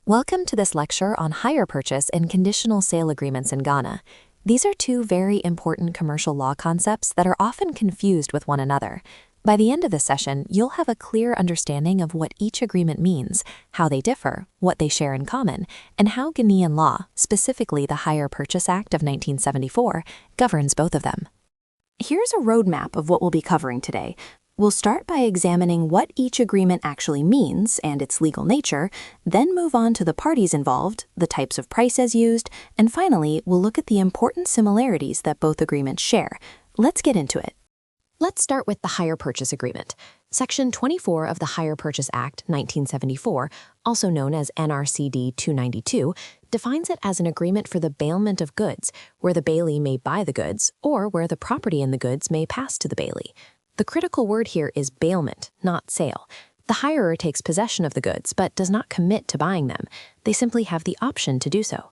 Welcome to this lecture on hire purchase and conditional sale agreements in Ghana. These are two very important commercial law concepts that are often confused with one another. By the end of the session, you'll have a clear understanding of what each agreement means, how they differ, what they share in common, and how Ghanaian law, specifically the Hire Purchase Act of 1974, governs both of them. Here's a roadmap of what we'll be covering today. We'll start by examining what each agreement actually means and its legal nature, then move on to the parties involved, the types of prices used, and finally, we'll look at the important similarities that both agreements share. Let's get into it. Let's start with the Hire Purchase Agreement. Section 24 of the Hire Purchase Act, 1974, also known as NRCD 292, defines it as an agreement for the bailment of goods, where the bailee may buy the goods, or where the property in the goods may pass to the bailee. The critical word here is bailment, not sale. The hirer takes possession of the goods but does not commit to buying them. They simply have the option to do so.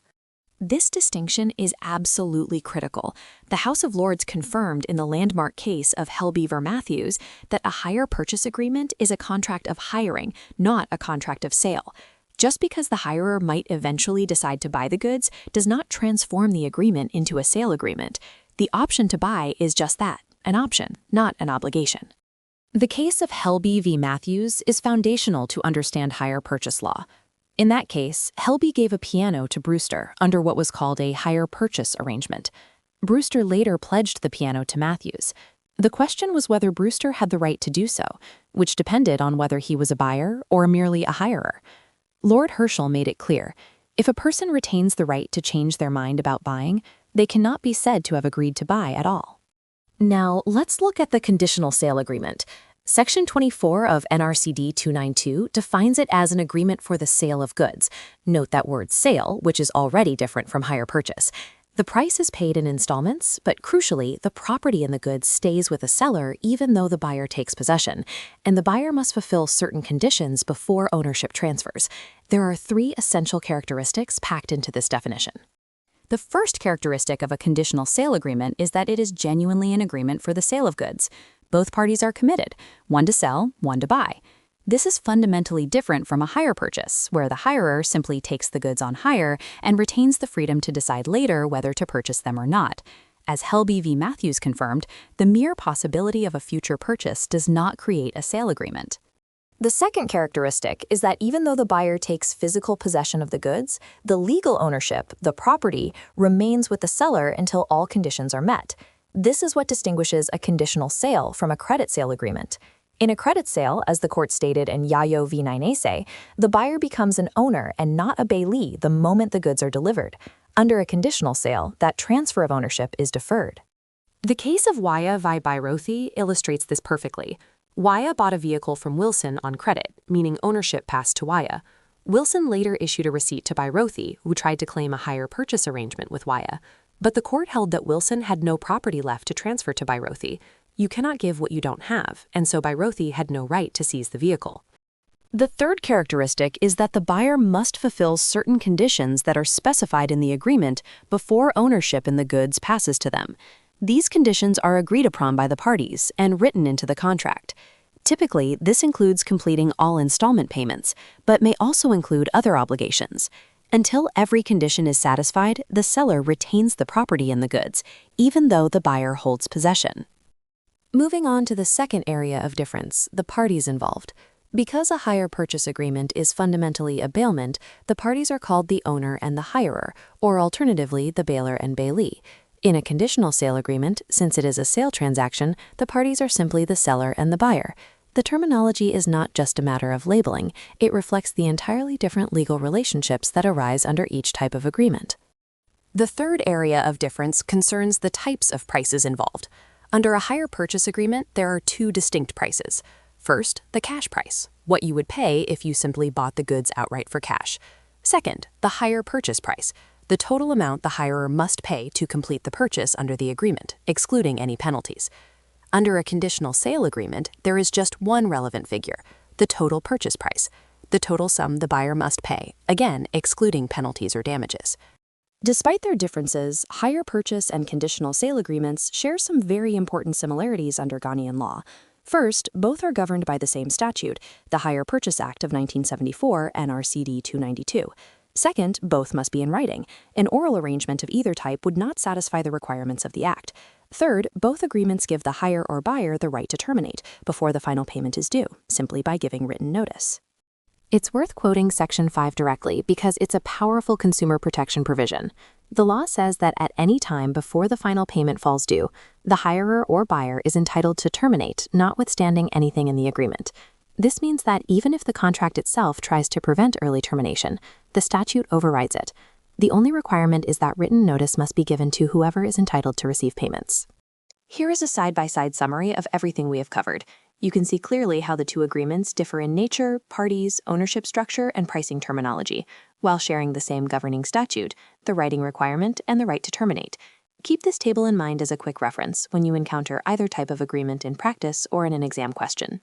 This distinction is absolutely critical. The House of Lords confirmed in the landmark case of Helby v. Matthews that a hire purchase agreement is a contract of hiring, not a contract of sale. Just because the hirer might eventually decide to buy the goods does not transform the agreement into a sale agreement. The option to buy is just that. An option, not an obligation. The case of Helby v. Matthews is foundational to understand hire purchase law. In that case, Helby gave a piano to Brewster under what was called a hire purchase arrangement. Brewster later pledged the piano to Matthews. The question was whether Brewster had the right to do so, which depended on whether he was a buyer or merely a hirer. Lord Herschel made it clear, if a person retains the right to change their mind about buying, they cannot be said to have agreed to buy at all. Now, let's look at the conditional sale agreement. Section 24 of NRCD 292 defines it as an agreement for the sale of goods. Note that word sale, which is already different from hire purchase. The price is paid in installments, but crucially, the property in the goods stays with the seller even though the buyer takes possession, and the buyer must fulfill certain conditions before ownership transfers. There are three essential characteristics packed into this definition. The first characteristic of a conditional sale agreement is that it is genuinely an agreement for the sale of goods. Both parties are committed, one to sell, one to buy. This is fundamentally different from a hire purchase, where the hirer simply takes the goods on hire and retains the freedom to decide later whether to purchase them or not. As Helby v. Matthews confirmed, the mere possibility of a future purchase does not create a sale agreement. The second characteristic is that even though the buyer takes physical possession of the goods, the legal ownership, the property, remains with the seller until all conditions are met. This is what distinguishes a conditional sale from a credit sale agreement. In a credit sale, as the court stated in Yayo v. Nainese, the buyer becomes an owner and not a bailee the moment the goods are delivered. Under a conditional sale, that transfer of ownership is deferred. The case of Waya v. Bairothi illustrates this perfectly. Waya bought a vehicle from Wilson on credit, meaning ownership passed to Waya. Wilson later issued a receipt to Bairothi, who tried to claim a hire purchase arrangement with Waya. But the court held that Wilson had no property left to transfer to Bairothi. You cannot give what you don't have, and so Bairothi had no right to seize the vehicle. The third characteristic is that the buyer must fulfill certain conditions that are specified in the agreement before ownership in the goods passes to them. These conditions are agreed upon by the parties and written into the contract. Typically, this includes completing all installment payments, but may also include other obligations. Until every condition is satisfied, the seller retains the property in the goods, even though the buyer holds possession. Moving on to the second area of difference, the parties involved. Because a hire purchase agreement is fundamentally a bailment, the parties are called the owner and the hirer, or alternatively, the bailer and bailee. In a conditional sale agreement, since it is a sale transaction, the parties are simply the seller and the buyer. The terminology is not just a matter of labeling, it reflects the entirely different legal relationships that arise under each type of agreement. The third area of difference concerns the types of prices involved. Under a hire purchase agreement, there are two distinct prices. First, the cash price, what you would pay if you simply bought the goods outright for cash. Second, the hire purchase price, the total amount the hirer must pay to complete the purchase under the agreement, excluding any penalties. Under a conditional sale agreement, there is just one relevant figure, the total purchase price, the total sum the buyer must pay, again, excluding penalties or damages. Despite their differences, hire purchase and conditional sale agreements share some very important similarities under Ghanaian law. First, both are governed by the same statute, the Hire Purchase Act of 1974, NRCD 292. Second, both must be in writing. An oral arrangement of either type would not satisfy the requirements of the Act. Third, both agreements give the hire or buyer the right to terminate before the final payment is due, simply by giving written notice. It's worth quoting Section 5 directly because it's a powerful consumer protection provision. The law says that at any time before the final payment falls due, the hirer or buyer is entitled to terminate, notwithstanding anything in the agreement. This means that even if the contract itself tries to prevent early termination, the statute overrides it. The only requirement is that written notice must be given to whoever is entitled to receive payments. Here is a side-by-side summary of everything we have covered. You can see clearly how the two agreements differ in nature, parties, ownership structure, and pricing terminology, while sharing the same governing statute, the writing requirement, and the right to terminate. Keep this table in mind as a quick reference when you encounter either type of agreement in practice or in an exam question.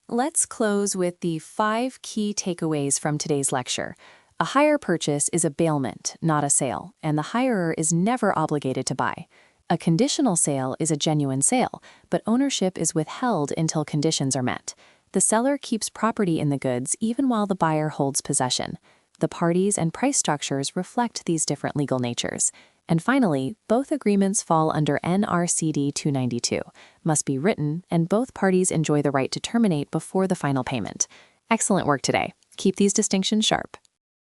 Let's close with the 5 key takeaways from today's lecture. A hire purchase is a bailment, not a sale, and the hirer is never obligated to buy. A conditional sale is a genuine sale, but ownership is withheld until conditions are met. The seller keeps property in the goods even while the buyer holds possession. The parties and price structures reflect these different legal natures. And finally, both agreements fall under NRCD 292, must be written, and both parties enjoy the right to terminate before the final payment. Excellent work today. Keep these distinctions sharp.